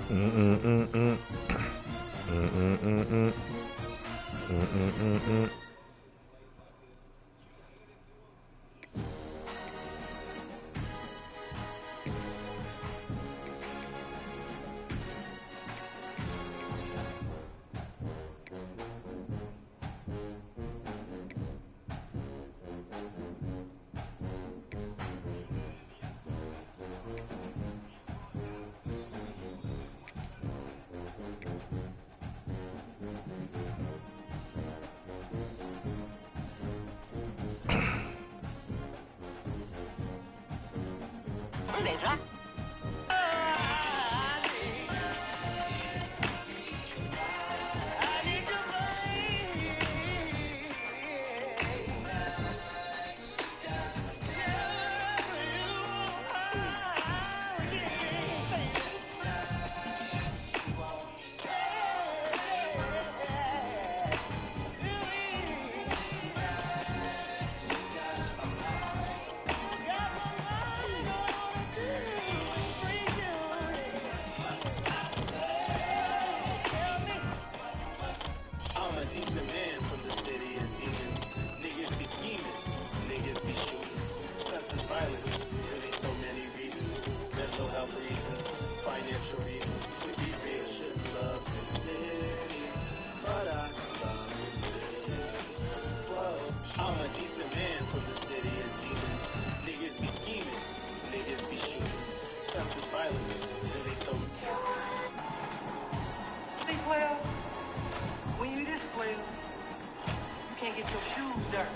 Mm-mm-mm-mm. Mm-mm-mm-mm. Mm-mm-mm-mm. I'm a decent man from the city of demons. Niggas be scheming, niggas be shooting. Senseless violence, really so many reasons. Mental health reasons, financial reasons. To be real, shouldn't love this city, but I love this city. Whoa. I'm a decent man from the city of demons. Niggas be scheming, niggas be shooting. Senseless violence, really so. See, player, when you this player, you can't get your shoes dirty.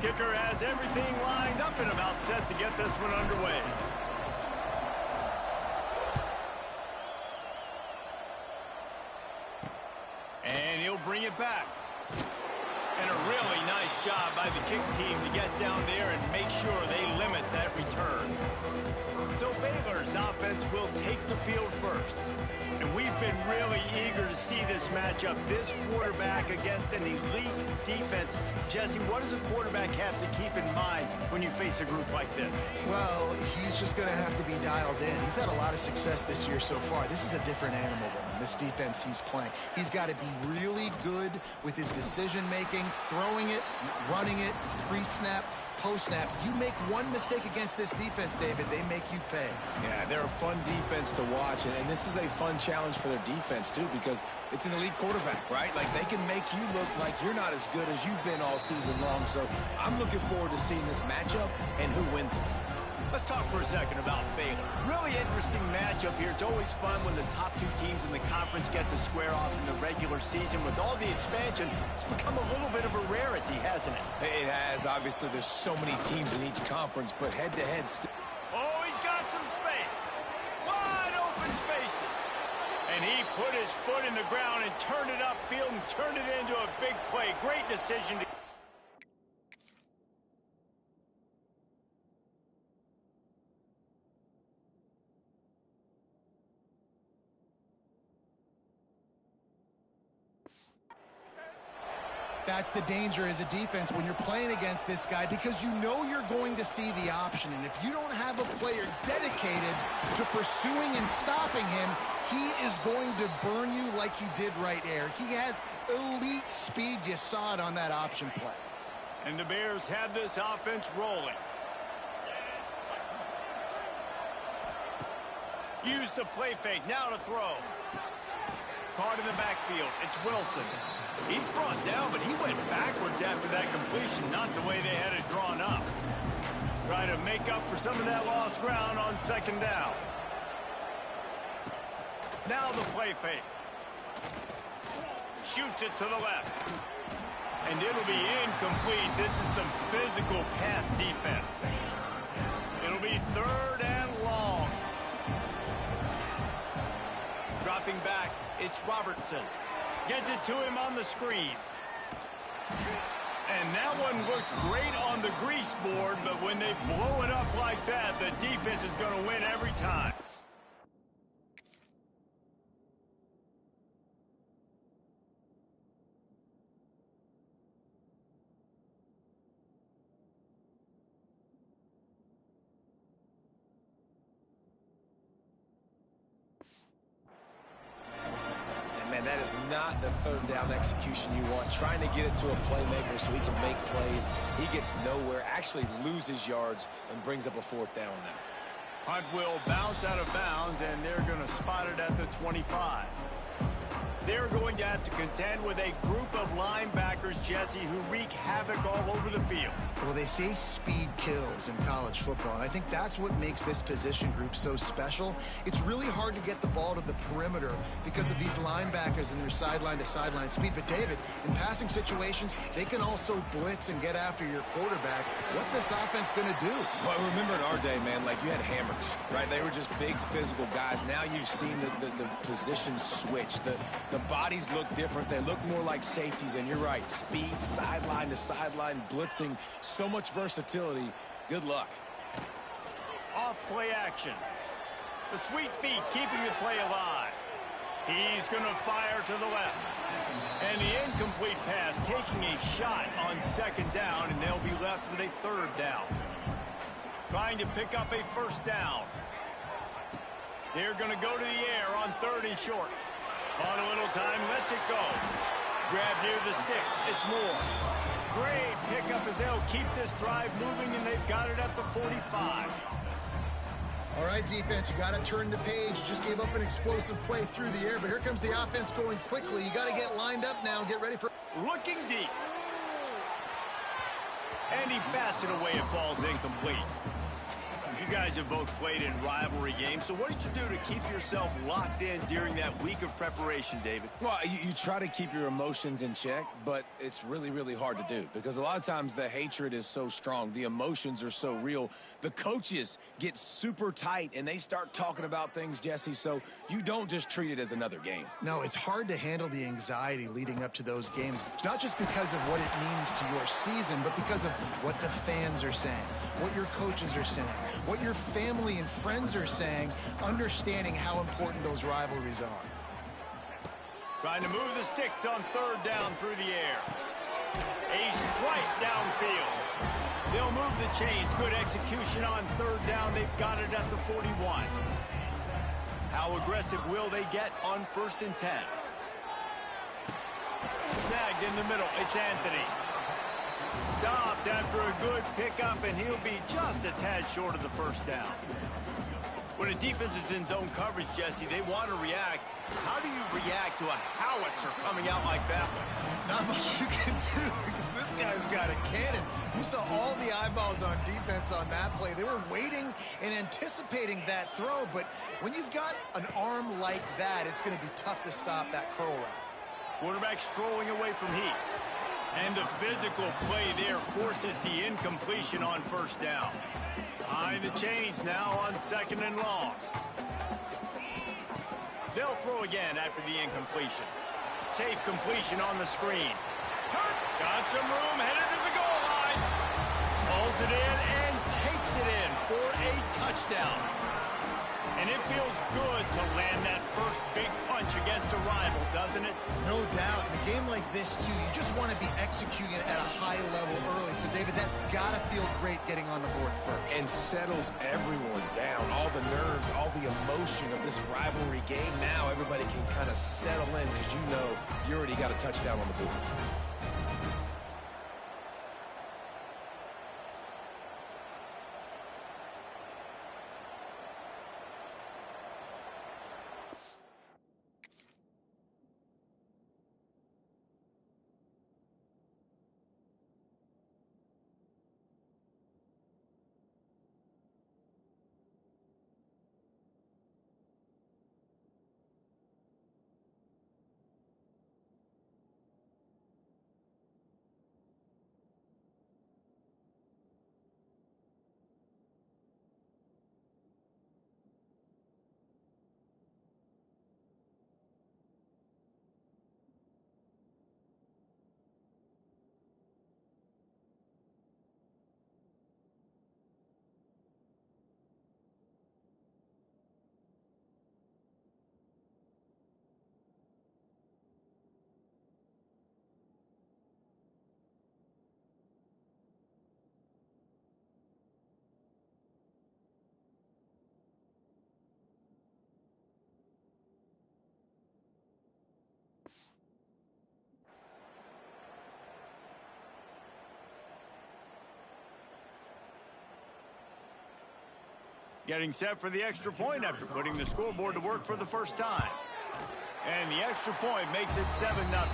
Kicker has everything lined up and about set to get this one underway. And he'll bring it back. And a really nice job by the kick team to get down there and make sure they limit that return. So Baylor's offense will take the field first. And we've been really eager to see this matchup, this quarterback against an elite defense. Jesse, what does a quarterback have to keep in mind when you face a group like this? Well, he's just going to have to be dialed in. He's had a lot of success this year so far. This is a different animal than this defense he's playing. He's got to be really good with his decision-making, throwing it, running it, pre-snap, post-snap. You make one mistake against this defense, David, they make you pay. Yeah, they're a fun defense to watch, and this is a fun challenge for their defense, too, because it's an elite quarterback, right? Like, they can make you look like you're not as good as you've been all season long, so I'm looking forward to seeing this matchup and who wins it. Let's talk for a second about Baylor. Really interesting matchup here. It's always fun when the top two teams in the conference get to square off in the regular season. With all the expansion, it's become a little bit of a rarity, hasn't it? It has. Obviously, there's so many teams in each conference, but head-to-head Oh, he's got some space. Wide open spaces. And he put his foot in the ground and turned it upfield and turned it into a big play. Great decision to... That's the danger as a defense when you're playing against this guy, because you know you're going to see the option. And if you don't have a player dedicated to pursuing and stopping him, he is going to burn you like he did right there. He has elite speed. You saw it on that option play. And the Bears have this offense rolling. Use the play fake. Now to throw. Caught in the backfield. It's Wilson. He's brought down, but he went backwards after that completion, not the way they had it drawn up. Try to make up for some of that lost ground on second down. Now the play fake. Shoots it to the left. And it'll be incomplete. This is some physical pass defense. It'll be third and long. Dropping back, it's Robertson. Gets it to him on the screen. And that one looked great on the grease board, but when they blow it up like that, the defense is going to win every time. That is not the third down execution you want. Trying to get it to a playmaker so he can make plays. He gets nowhere, actually loses yards, and brings up a fourth down now. Hunt will bounce out of bounds, and they're going to spot it at the 25. They're going to have to contend with a group of linebackers, Jesse, who wreak havoc all over the field. Well, they say speed kills in college football, and I think that's what makes this position group so special. It's really hard to get the ball to the perimeter because of these linebackers and their sideline-to-sideline speed. But, David, in passing situations, they can also blitz and get after your quarterback. What's this offense going to do? Well, remember in our day, man, like you had hammers, right? They were just big physical guys. Now you've seen the positions switch. The bodies look different. They look more like safeties, and you're right. Speed, sideline to sideline, blitzing, so much versatility. Good luck. Off play action. The sweet feet keeping the play alive. He's going to fire to the left. And the incomplete pass taking a shot on second down, and they'll be left with a third down. Trying to pick up a first down. They're going to go to the air on third and short. On a little time, lets it go. Grab near the sticks. It's Moore. Great pickup as they'll keep this drive moving, and they've got it at the 45. All right, defense, you got to turn the page. Just gave up an explosive play through the air, but here comes the offense going quickly. You got to get lined up now. Get ready for... Looking deep. And he bats it away. It falls incomplete. You guys have both played in rivalry games, so what did you do to keep yourself locked in during that week of preparation, David? Well, you try to keep your emotions in check, but it's really, really hard to do because a lot of times the hatred is so strong. The emotions are so real. The coaches get super tight, and they start talking about things, Jesse, so you don't just treat it as another game. No, it's hard to handle the anxiety leading up to those games, not just because of what it means to your season, but because of what the fans are saying, what your coaches are saying, what your family and friends are saying, understanding how important those rivalries are. Trying to move the sticks on third down through the air. A strike downfield. They'll move the chains. Good execution on third down. They've got it at the 41. How aggressive will they get on 1st and 10? Snagged in the middle. It's Anthony. stopped after a good pickup, and he'll be just a tad short of the first down. When a defense is in zone coverage, Jesse, they want to react. How do you react to a howitzer coming out like that one? Not much you can do because this guy's got a cannon. You saw all the eyeballs on defense on that play. They were waiting and anticipating that throw, but when you've got an arm like that, it's going to be tough to stop that curl route. Quarterback strolling away from heat. And the physical play there forces the incompletion on first down. Behind the chains now on 2nd and long. They'll throw again after the incompletion. Safe completion on the screen. Got some room, headed to the goal line. Pulls it in and takes it in for a touchdown. And it feels good to land that first big punch against a rival, doesn't it? No doubt. In a game like this, too, you just want to be executing it at a high level early. So, David, that's got to feel great getting on the board first. And settles everyone down. All the nerves, all the emotion of this rivalry game. Now everybody can kind of settle in because you know you already got a touchdown on the board. Getting set for the extra point after putting the scoreboard to work for the first time. And the extra point makes it 7-0.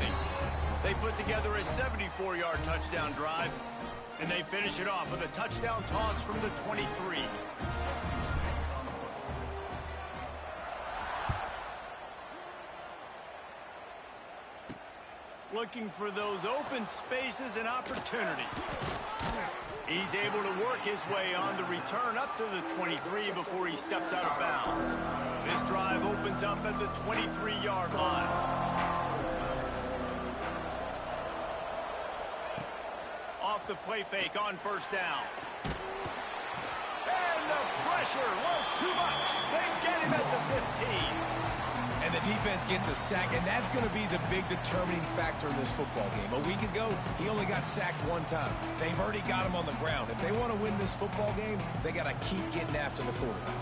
They put together a 74-yard touchdown drive, and they finish it off with a touchdown toss from the 23. Looking for those open spaces and opportunity. He's able to work his way on the return up to the 23 before he steps out of bounds. This drive opens up at the 23-yard line. Off the play fake on first down. And the pressure was too much. They get him at the 15. And the defense gets a sack, and that's going to be the big determining factor in this football game. A week ago, he only got sacked one time. They've already got him on the ground. If they want to win this football game, they got to keep getting after the quarterback.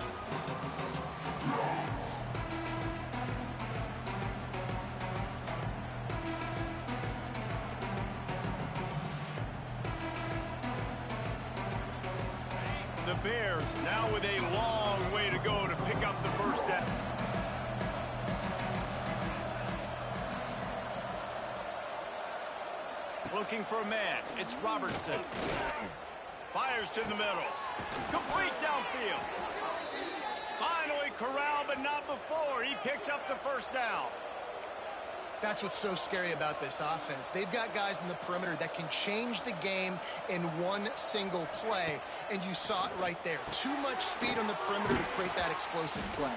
The Bears now with a long way to go to pick up the first down. Looking for a man. It's Robertson. Fires to the middle. Complete downfield. Finally corralled, but not before. He picks up the first down. That's what's so scary about this offense. They've got guys in the perimeter that can change the game in one single play, and you saw it right there. Too much speed on the perimeter to create that explosive play.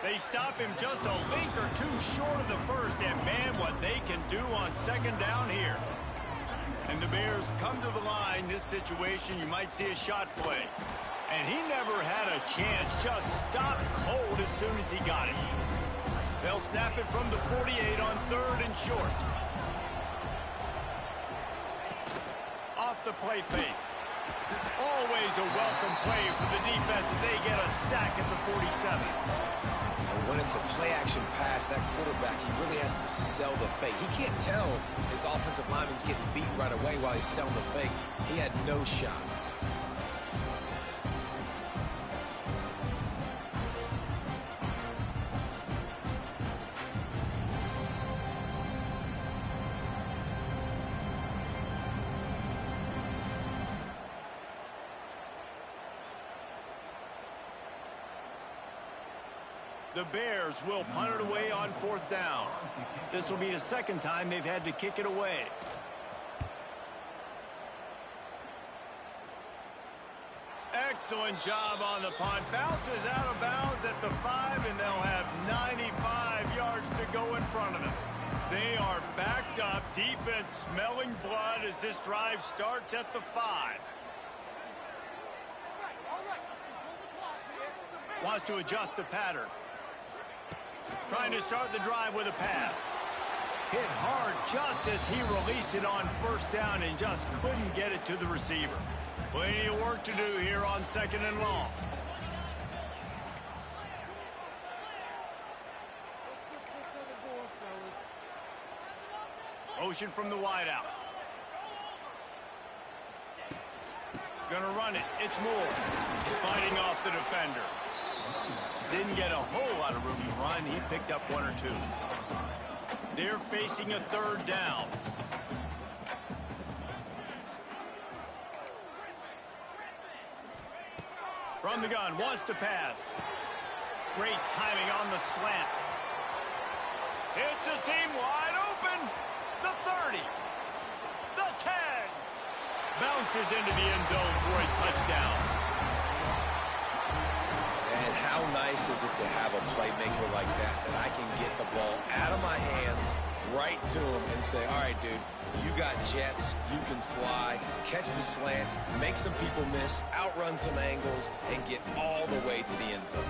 They stop him just a link or two short of the first, and man, what they can do on second down here. And the Bears come to the line. This situation, you might see a shot play. And he never had a chance, just stopped cold as soon as he got it. They'll snap it from the 48 on 3rd and short. Off the play fake. Always a welcome play for the defense as they get a sack at the 47. When it's a play-action pass, that quarterback, he really has to sell the fake. He can't tell his offensive lineman's getting beat right away while he's selling the fake. He had no shot. The Bears will punt it away on 4th down. This will be the second time they've had to kick it away. Excellent job on the punt. Bounces out of bounds at the 5, and they'll have 95 yards to go in front of them. They are backed up. Defense smelling blood as this drive starts at the 5. Wants to adjust the pattern. Trying to start the drive with a pass. Hit hard just as he released it on 1st down and just couldn't get it to the receiver. Plenty of work to do here on 2nd and long. Motion from the wideout. Gonna run it. It's Moore. Fighting off the defender. Didn't get a whole lot of room to run. He picked up 1 or 2. They're facing a 3rd down. From the gun, wants to pass. Great timing on the slant. It's a seam wide open. The 30. The 10. Bounces into the end zone for a touchdown. And how nice is it to have a playmaker like that I can get the ball out of my hands right to him and say, all right, dude, you got jets, you can fly, catch the slant, make some people miss, outrun some angles, and get all the way to the end zone.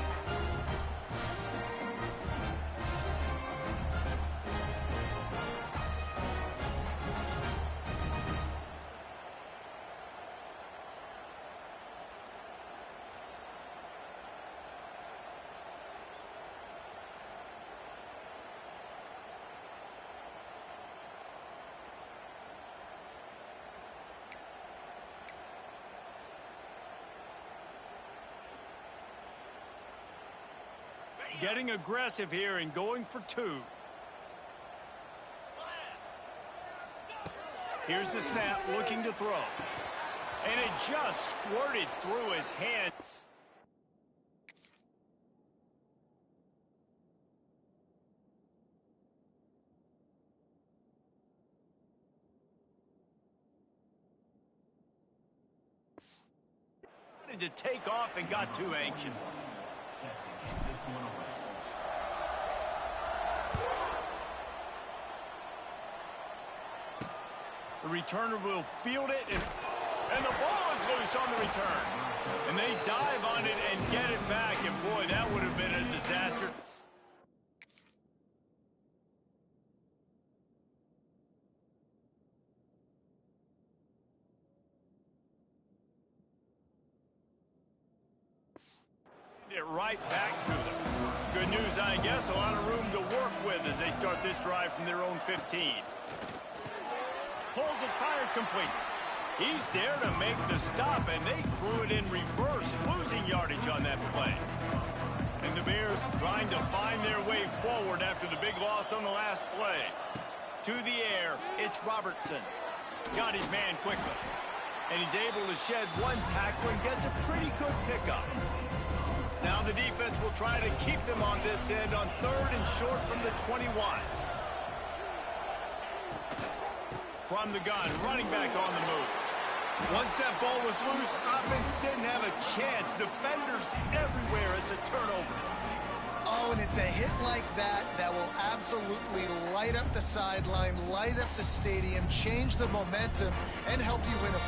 Getting aggressive here and going for 2. Here's the snap, looking to throw. And it just squirted through his hand. To take off and got too anxious. The returner will field it, and the ball is loose on the return. And they dive on it and get it back, and boy, that would have been a disaster. It right back to them. Good news, I guess, a lot of room to work with as they start this drive from their own 15. Pulls it, fired complete. He's there to make the stop, and they threw it in reverse, losing yardage on that play. And the Bears trying to find their way forward after the big loss on the last play. To the air, it's Robertson. Got his man quickly. And he's able to shed 1 tackle and gets a pretty good pickup. Now the defense will try to keep them on this end on 3rd and short from the 21. From the gun, running back on the move. Once that ball was loose, offense didn't have a chance. Defenders everywhere. It's a turnover. Oh, and it's a hit like that that will absolutely light up the sideline, light up the stadium, change the momentum, and help you win a football